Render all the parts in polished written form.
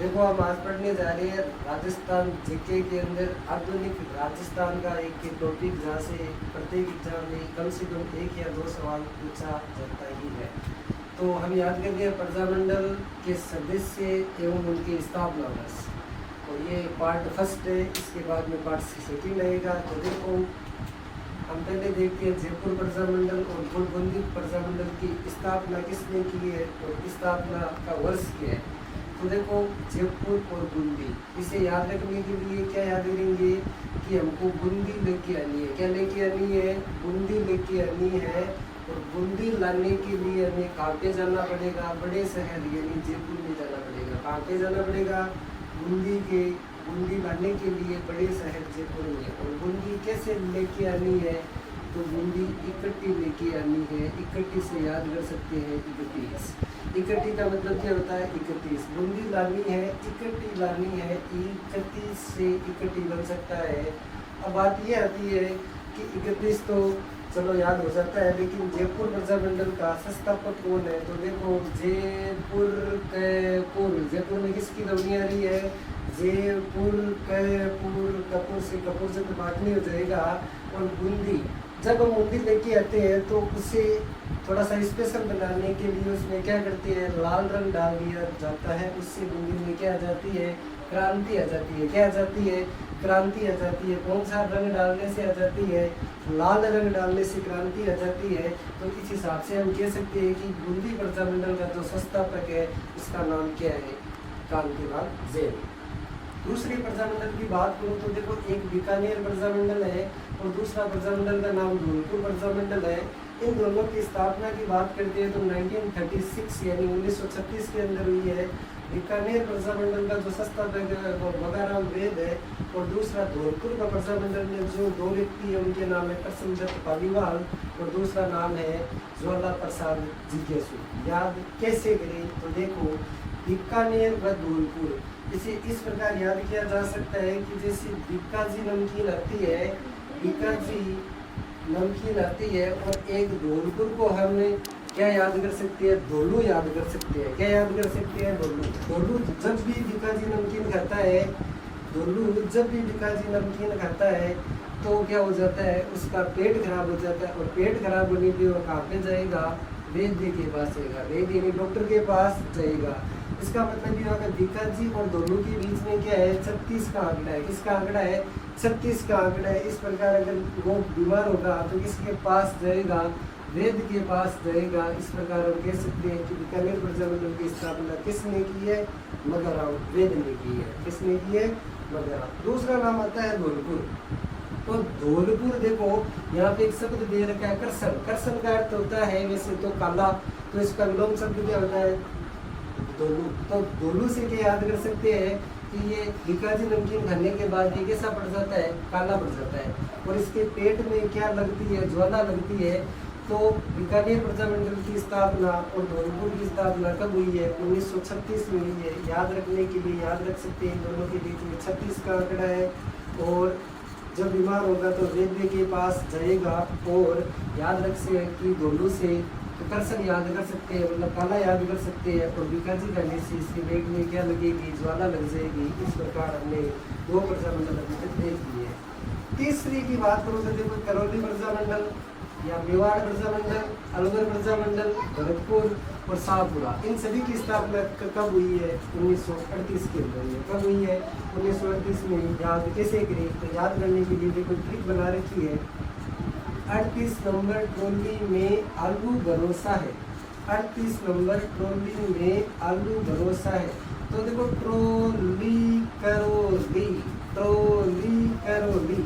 देखो हम आज पढ़ने जा रहे हैं राजस्थान जीके के अंदर आधुनिक राजस्थान का एक टॉपिक जहाँ से प्रत्येक एग्जाम में कम से कम 1 या 2 सवाल पूछा जाता ही है। तो हम याद करते हैं प्रजामंडल के सदस्य एवं उनके स्थापना वर्ष। तो ये पार्ट फर्स्ट है, इसके बाद में पार्ट सेकेंड रहेगा। तो देखो हम पहले देखते हैं जयपुर प्रजामंडल और गोलबंदी प्रजामंडल की स्थापना किसने की है और स्थापना का वर्ष क्या है। तो देखो जयपुर और बूंदी, इसे याद रखने के लिए क्या याद करेंगे कि हमको बूंदी लेके आनी है। क्या लेके आनी है? बूंदी लेके आनी है। और बूंदी लाने के लिए हमें कहाँ पे जाना पड़ेगा? बड़े शहर यानी जयपुर में जाना पड़ेगा। कहाँ पे जाना पड़ेगा? बूंदी लाने के लिए बड़े शहर जयपुर में। और बूंदी कैसे लेके आनी है? तो बूंदी इकट्ठी लेके आनी है। इकट्ठी से याद कर सकते हैं 31। इकट्ठी का मतलब क्या होता है? 31। बूंदी लानी है, इकट्ठी लानी है, 31 से इकट्ठी बन सकता है। अब बात ये आती है कि 31 तो चलो याद हो जाता है, लेकिन जयपुर प्रजामंडल का संस्थापक कौन है? तो देखो जयपुर में किसकी ध्वनि आ रही है? जयपुर कपूर से कपूर से तो बात नहीं हो जाएगा। और बूंदी, जब हम बूंदी लेके आते हैं तो उसे थोड़ा सा स्पेशल बनाने के लिए उसमें क्या करते हैं? लाल रंग डाल दिया जाता है। उससे बूंदी में क्या आ जाती है? क्रांति आ जाती है। क्या आ जाती है? क्रांति आ जाती है। कौन सा रंग डालने से आ जाती है? लाल रंग डालने से क्रांति आ जाती है। तो इस हिसाब से हम कह सकते हैं कि बूंदी प्रजामंडल का जो संस्थापक है उसका नाम क्या है? कांतिलाल जैन। दूसरी प्रजामंडल की बात करूँ तो देखो एक बीकानेर प्रजामंडल है और दूसरा प्रजामंडल का नाम धौलपुर प्रजामंडल है। इन दोनों की स्थापना की बात करते हैं तो 1936 यानी 1936 के अंदर हुई है। बीकानेर प्रजामंडल का जो संस्थापक है वो बगाराम वेद है। और दूसरा धौलपुर का प्रजामंडल में जो 2 व्यक्ति है उनके नाम है करसनदत्त पालीवाल और दूसरा नाम है ज्वाला प्रसाद जिज्ञासु। याद कैसे करें? तो देखो बीकानेर व धौलपुर, इसे इस प्रकार याद किया जा सकता है कि जैसे बीकाजी नमकीन आती है, बीकाजी नमकीन आती है और एक धौलपुर को हम क्या याद कर सकते हैं? धोलू याद कर सकते हैं। क्या याद कर सकते हैं? धोलू जब भी बीकाजी नमकीन खाता है, धोलू जब भी बीकाजी नमकीन खाता है तो क्या हो जाता है? उसका पेट खराब हो जाता है। और पेट खराब होने पे वो कहाँ पे जाएगा? वैद्य के पास जाएगा। वैद्य यानी डॉक्टर के पास जाएगा। इसका मतलब ये होगा बीकाजी और दोनों के बीच में क्या है? 36 का आंकड़ा है। किसका आंकड़ा है? 36 का आंकड़ा है। इस प्रकार अगर वो बीमार होगा तो किसके पास जाएगा? वैद्य के पास जाएगा। इस प्रकार हम कह सकते हैं कि बीकानेर प्रजामंडल की स्थापना किसने की है? मगहराम वैद्य ने की है। किसने की है? मगहराम। दूसरा नाम आता है धौलपुर। तो धौलपुर देखो यहाँ पे एक शब्द दे रखा है करसन। करसन का अर्थ होता है वैसे तो काला, तो इसका विलोम शब्द क्या होता है? दोलू। तो दोलू से क्या याद कर सकते हैं कि ये बीकाजी नमकीन खाने के बाद ये कैसा पड़ जाता है? काला पड़ जाता है। और इसके पेट में क्या लगती है? ज्वाला लगती है। तो बीकानेर प्रजामंडल की स्थापना और धौलपुर की स्थापना कब हुई है? 1936 में हुई है। याद रखने के लिए याद रख सकते हैं दोनों के बीच में 36 का आंकड़ा है। और जब बीमार होगा तो वैद्य के पास जाएगा। और याद रख सकते हैं कि धोलू से तो करसन याद कर सकते हैं, मतलब काला याद कर सकते हैं। और बीकाजी खाने से इसके पेट में क्या लगेगी? ज्वाला लग जाएगी। इस प्रकार हमने 2 प्रजामंडल अभी तक देख लिए। तीसरी की बात करूँ तो देखो करौली प्रजामंडल या मेवाड़ प्रजामंडल, अलवर प्रजामंडल, भरतपुर और शाहपुरा, इन सभी की स्थापना कब हुई है? 1938 के अंदर। कब हुई है? 1938 में। याद कैसे करें? तो याद करने के लिए देखो ट्रिक बना रखी है। 38 नंबर ट्रॉली में आलू भरोसा है। 38 नंबर ट्रॉली में आलू भरोसा है। तो देखो ट्रॉली करोली, ट्रॉली करोली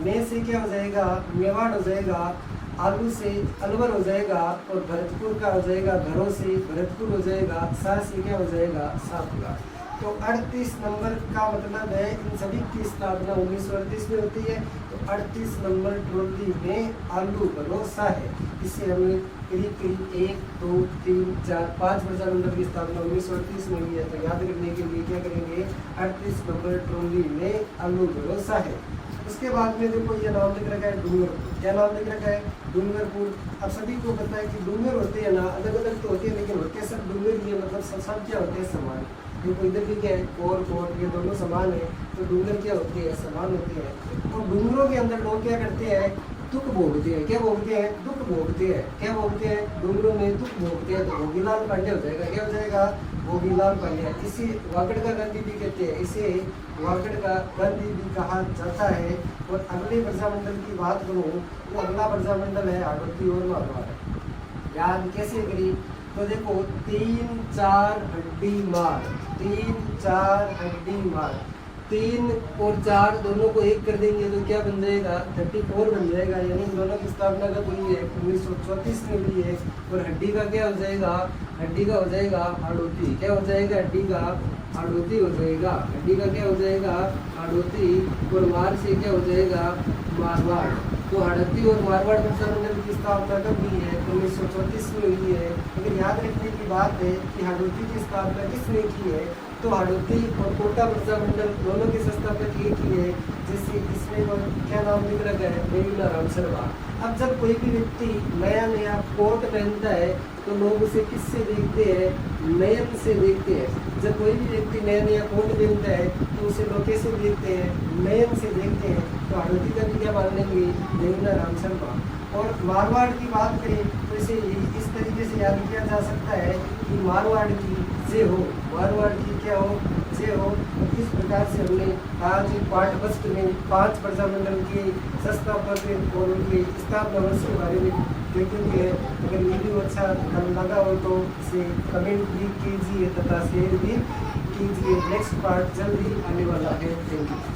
में से क्या हो जाएगा? मेवाड़ हो जाएगा। आलू से अलवर हो जाएगा। और भरतपुर का हो जाएगा घरों से भरतपुर हो जाएगा। शाह से क्या हो जाएगा? शाहपुरा। तो 38 नंबर का मतलब है इन सभी की स्थापना 1938 में होती है। तो 38 नंबर ट्रॉली में आलू भरोसा है। इससे हमें करीब करीब 1, 2, 3, 4, 5 प्रजामंडल की स्थापना 1938 में हुई है। तो याद करने के लिए क्या करेंगे? 38 नंबर ट्रॉली में आलू भरोसा है। उसके बाद में देखो ये नाम लिख रखा है डूंगरपुर। क्या नाम लिख रखा है? डूंगरपुर। अब सभी को पता है कि डूंगर होते हैं ना, अलग अलग तो होते हैं लेकिन होते सब डूंगर ही है, मतलब सब क्या होते हैं? समान। देखो इधर भी क्या है? कोट ये दोनों समान है, तो डूंगर क्या होते हैं? समान होते हैं। और डूंगरों के अंदर लोग क्या करते हैं? दुख भोगते हैं। क्या भोगते हैं? दुख भोगते हैं। क्या भोगते हैं? डूंगरों में दुख भोगते हैं। तो भोगीलाल पांडे हो जाएगा। क्या हो जाएगा? भोगीलाल पांडे। इसे वाकड़ का गांधी भी कहते हैं, इसे वाकड़ का गांधी भी कहा जाता है। और अगले प्रजामंडल की बात करूँ तो अगला प्रजामंडल है हाड़ौती और मारवाड़। याद कैसे करी? तो देखो 3 4 हड्डी मार, 3 4 हड्डी मार, 3 और 4 दोनों को एक कर देंगे तो क्या बन जाएगा? 34 बन जाएगा। यानी इन दोनों की स्थापना कब हुई है? 1934 में हुई है। और हड्डी का क्या हो जाएगा? हड्डी का हो जाएगा हाड़ौती। क्या हो जाएगा? हड्डी का हाड़ौती हो जाएगा। हड्डी का क्या हो जाएगा? हाड़ौती। और मार से क्या हो जाएगा? मारवाड़। तो हाड़ौती और मारवाड़ प्रजामंडल की स्थापना कब हुई है? 1934 में हुई है। लेकिन याद रखने की बात है कि हाड़ौती की स्थापना किसने की है? तो हाड़ौती और कोटा प्रजामंडल दोनों के संस्थापक एक ही है। जैसे इसमें वो क्या नाम लिख रखा है? बेगुना राम शर्मा। अब जब कोई भी व्यक्ति नया नया कोट पहनता है तो लोग उसे किससे देखते हैं? नयन से देखते हैं। जब कोई भी व्यक्ति नया नया कोट पहनता है तो उसे लोग कैसे देखते हैं? नयन से देखते हैं। तो हाड़ौती का भी क्या मान लेंगे? बेगुना राम शर्मा। और मारवाड़ की बात करें तो इसे इस तरीके से याद किया जा सकता है कि मारवाड़ की जय हो, मारवाड़ की क्या हो? जय हो। इस प्रकार से हमने आज पाठ्यपुस्तक में 5 प्रजामंडल के संस्थापक और उनके स्थापना वर्ष के बारे में देखेंगे। अगर वीडियो अच्छा लगा हो तो इसे कमेंट भी कीजिए तथा शेयर भी कीजिए। नेक्स्ट पार्ट जल्दी आने वाला है। Thank you.